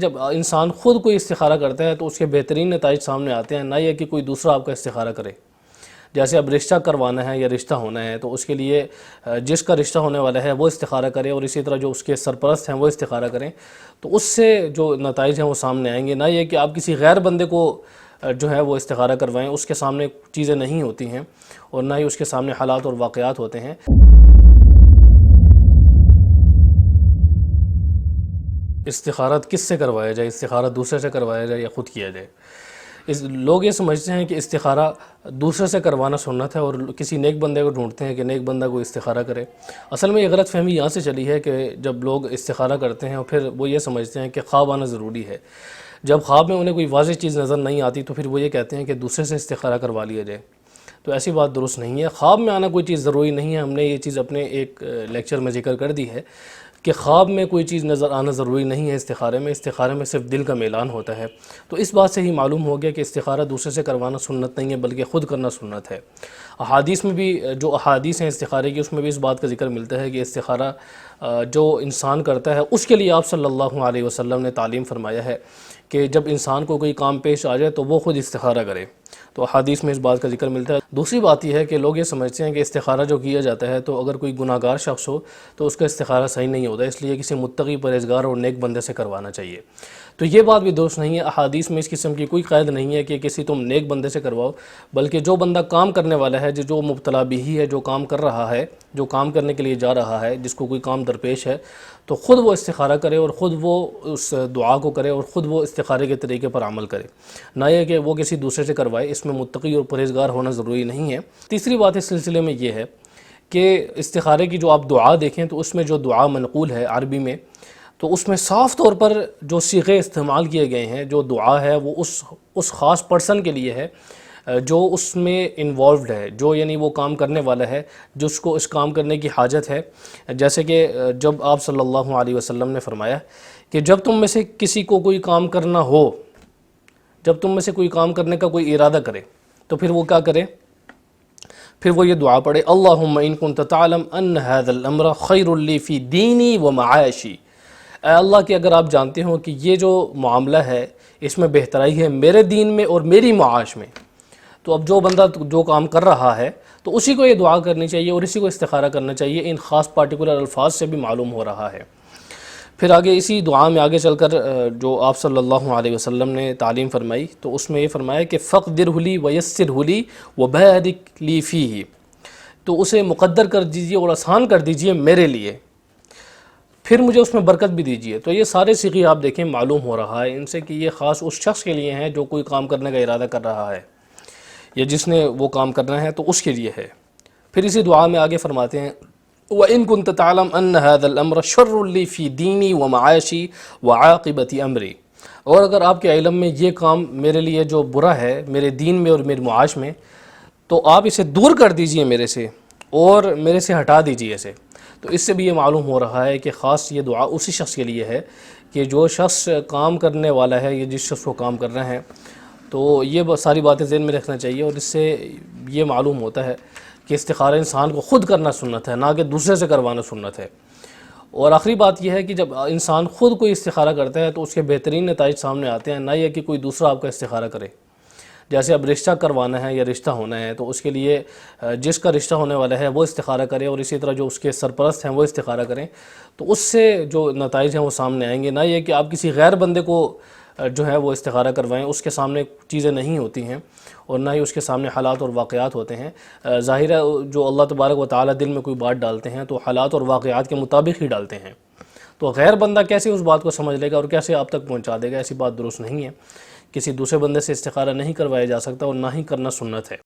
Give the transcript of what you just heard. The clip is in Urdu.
جب انسان خود کوئی استخارہ کرتا ہے تو اس کے بہترین نتائج سامنے آتے ہیں، نہ یہ کہ کوئی دوسرا آپ کا استخارہ کرے۔ جیسے اب رشتہ کروانا ہے یا رشتہ ہونا ہے تو اس کے لیے جس کا رشتہ ہونے والا ہے وہ استخارہ کرے، اور اسی طرح جو اس کے سرپرست ہیں وہ استخارہ کریں، تو اس سے جو نتائج ہیں وہ سامنے آئیں گے۔ نہ یہ کہ آپ کسی غیر بندے کو جو ہے وہ استخارہ کروائیں، اس کے سامنے چیزیں نہیں ہوتی ہیں اور نہ ہی اس کے سامنے حالات اور واقعات ہوتے ہیں۔ استخارات کس سے کروایا جائے؟ استخارہ دوسرے سے کروایا جائے یا خود کیا جائے؟ لوگ یہ سمجھتے ہیں کہ استخارہ دوسرے سے کروانا سنت ہے اور کسی نیک بندے کو ڈھونڈتے ہیں کہ نیک بندہ کو استخارہ کرے۔ اصل میں یہ غلط فہمی یہاں سے چلی ہے کہ جب لوگ استخارہ کرتے ہیں اور پھر وہ یہ سمجھتے ہیں کہ خواب آنا ضروری ہے۔ جب خواب میں انہیں کوئی واضح چیز نظر نہیں آتی تو پھر وہ یہ کہتے ہیں کہ دوسرے سے استخارہ کروا لیا جائے، تو ایسی بات درست نہیں ہے۔ خواب میں آنا کوئی چیز ضروری نہیں ہے۔ ہم نے یہ چیز اپنے ایک لیکچر میں ذکر کر دی ہے کہ خواب میں کوئی چیز نظر آنا ضروری نہیں ہے استخارے میں صرف دل کا میلان ہوتا ہے۔ تو اس بات سے ہی معلوم ہو گیا کہ استخارہ دوسرے سے کروانا سنت نہیں ہے بلکہ خود کرنا سنت ہے۔ احادیث میں بھی جو احادیث ہیں استخارے کی، اس میں بھی اس بات کا ذکر ملتا ہے کہ استخارہ جو انسان کرتا ہے اس کے لیے آپ صلی اللہ علیہ وسلم نے تعلیم فرمایا ہے کہ جب انسان کو کوئی کام پیش آ جائے تو وہ خود استخارہ کرے، تو احادیث میں اس بات کا ذکر ملتا ہے۔ دوسری بات یہ ہے کہ لوگ یہ سمجھتے ہیں کہ استخارہ جو کیا جاتا ہے تو اگر کوئی گناہ گار شخص ہو تو اس کا استخارہ صحیح نہیں ہوتا، اس لیے کسی متقی پرہیزگار اور نیک بندے سے کروانا چاہیے۔ تو یہ بات بھی درست نہیں ہے۔ احادیث میں اس قسم کی کوئی قید نہیں ہے کہ کسی تم نیک بندے سے کرواؤ، بلکہ جو بندہ کام کرنے والا ہے، جو مبتلا بھی ہے، جو کام کر رہا ہے، جو کام کرنے کے لیے جا رہا ہے، جس کو کوئی کام درپیش ہے، تو خود وہ استخارہ کرے اور خود وہ اس دعا کو کرے اور خود وہ استخارے کے طریقے پر عمل کرے، نہ یہ کہ وہ کسی دوسرے سے کروائے۔ اس میں متقی اور پرہیزگار ہونا ضروری نہیں ہے۔ تیسری بات اس سلسلے میں یہ ہے کہ استخارے کی جو آپ دعا دیکھیں تو اس میں جو دعا منقول ہے عربی میں، تو اس میں صاف طور پر جو صیغے استعمال کیے گئے ہیں، جو دعا ہے وہ اس خاص پرسن کے لیے ہے جو اس میں انوالوڈ ہے، جو یعنی وہ کام کرنے والا ہے، جس کو اس کام کرنے کی حاجت ہے۔ جیسے کہ جب آپ صلی اللہ علیہ وسلم نے فرمایا کہ جب تم میں سے کسی کو کوئی کام کرنا ہو، جب تم میں سے کوئی کام کرنے کا کوئی ارادہ کرے تو پھر وہ کیا کرے؟ پھر وہ یہ دعا پڑھے، اللہم ان کنت تعلم ان ھذا الامر خیر لی فی دینی و معاشی۔ اے اللہ کہ اگر آپ جانتے ہو کہ یہ جو معاملہ ہے اس میں بہترائی ہے میرے دین میں اور میری معاش میں، تو اب جو بندہ جو کام کر رہا ہے تو اسی کو یہ دعا کرنی چاہیے اور اسی کو استخارہ کرنا چاہیے۔ ان خاص پارٹیکولر الفاظ سے بھی معلوم ہو رہا ہے۔ پھر آگے اسی دعا میں آگے چل کر جو آپ صلی اللہ علیہ وسلم نے تعلیم فرمائی تو اس میں یہ فرمایا کہ فقدرہ لی ویسرہ لی وبارک لی فیہ، تو اسے مقدر کر دیجئے اور آسان کر دیجئے میرے لیے، پھر مجھے اس میں برکت بھی دیجئے۔ تو یہ سارے صیغے آپ دیکھیں معلوم ہو رہا ہے ان سے کہ یہ خاص اس شخص کے لیے ہیں جو کوئی کام کرنے کا ارادہ کر رہا ہے یا جس نے وہ کام کرنا ہے تو اس کے لیے ہے۔ پھر اسی دعا میں آگے فرماتے ہیں وَإِن كُنْتَ تَعْلَمْ أَنَّ هَذَا الْأَمْرَ شَرٌّ لِّي فِي دِينِي وَمَعَاشِي وَعَاقِبَةِ أَمْرِي، اور اگر آپ کے علم میں یہ کام میرے لیے جو برا ہے میرے دین میں اور میرے معاش میں، تو آپ اسے دور کر دیجئے میرے سے اور میرے سے ہٹا دیجئے اسے۔ تو اس سے بھی یہ معلوم ہو رہا ہے کہ خاص یہ دعا اسی شخص کے لیے ہے کہ جو شخص کام کرنے والا ہے یا جس شخص کو کام کرنا ہے۔ تو یہ ساری باتیں ذہن میں رکھنا چاہیے، اور اس سے یہ معلوم ہوتا ہے کہ استخارہ انسان کو خود کرنا سنت ہے، نہ کہ دوسرے سے کروانا سنت ہے۔ اور آخری بات یہ ہے کہ جب انسان خود کوئی استخارہ کرتا ہے تو اس کے بہترین نتائج سامنے آتے ہیں، نہ یہ کہ کوئی دوسرا آپ کا استخارہ کرے۔ جیسے اب رشتہ کروانا ہے یا رشتہ ہونا ہے تو اس کے لیے جس کا رشتہ ہونے والا ہے وہ استخارہ کرے، اور اسی طرح جو اس کے سرپرست ہیں وہ استخارہ کریں، تو اس سے جو نتائج ہیں وہ سامنے آئیں گے، نہ یہ کہ آپ کسی غیر بندے کو جو ہے وہ استخارہ کروائیں، اس کے سامنے چیزیں نہیں ہوتی ہیں اور نہ ہی اس کے سامنے حالات اور واقعات ہوتے ہیں۔ ظاہر ہے جو اللہ تبارک و تعالیٰ دل میں کوئی بات ڈالتے ہیں تو حالات اور واقعات کے مطابق ہی ڈالتے ہیں، تو غیر بندہ کیسے اس بات کو سمجھ لے گا اور کیسے آپ تک پہنچا دے گا؟ ایسی بات درست نہیں ہے۔ کسی دوسرے بندے سے استخارہ نہیں کروایا جا سکتا اور نہ ہی کرنا سنت ہے۔